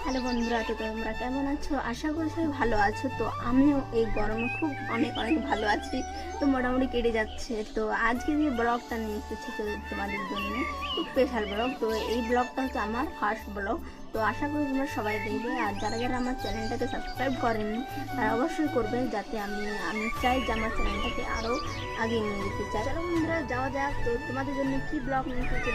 Hello বন্ধুরা, তো তোমরা কেমন আছো? আশা করি সবাই ভালো আছো। তো আমিও এই গরমে খুব অনেক ভালো আছি। তো মোটামুটি কেটে যাচ্ছে। তো আজকে যে ব্লগটা নিয়ে এসেছি তো তোমাদের জন্য খুব স্পেশাল ব্লগ। তো এই ব্লগটা হচ্ছে আমার ফার্স্ট ব্লগ। তো আশা করি তোমরা সবাই দেখবে। আর যারা যারা আমার চ্যানেলটাকে সাবস্ক্রাইব করেনি তারা অবশ্যই করবে, যাতে আমি চাই যে আমার চ্যানেলটাকে আরও আগে নিয়ে যেতে চাই। চলো বন্ধুরা যাওয়া যাক। তো তোমাদের জন্য কি ব্লগ নিয়ে এসেছি।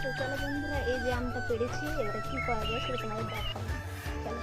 তো চলো বন্ধুরা, এই যে আমটা পেরেছি, এবারে কি করা যায় সেটা তোমাদের দেখাবো। চলো।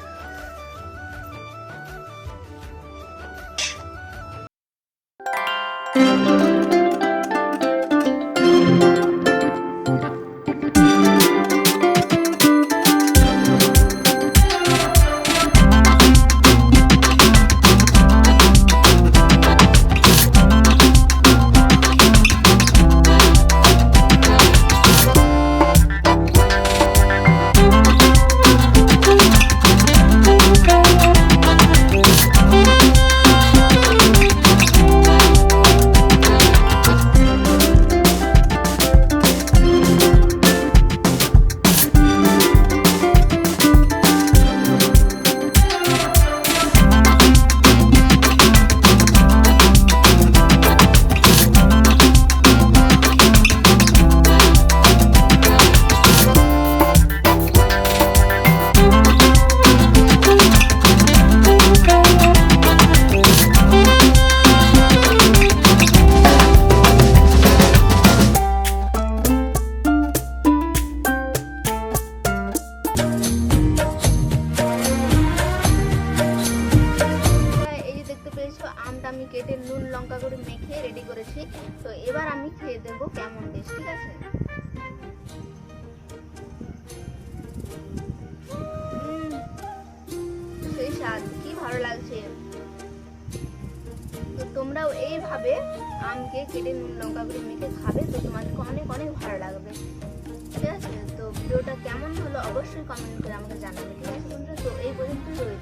আমটা আমি কেটে নুন লঙ্কা করে মেখে রেডি করেছি। তো এবার আমি খেয়ে দেবো কেমন টেস্ট, ঠিক আছে? সেই স্বাদ, কি ভালো লাগছে। তো তোমরাও এইভাবে আমকে কেটে নুন লঙ্কা করে মেখে খাবে, তো তোমাদেরকে অনেক অনেক ভালো লাগবে, ঠিক আছে? তো ভিডিওটা কেমন হলো অবশ্যই কমেন্ট করে আমাকে জানাবে, ঠিক আছে বন্ধুরা? তো এই পর্যন্তই রয়েছে।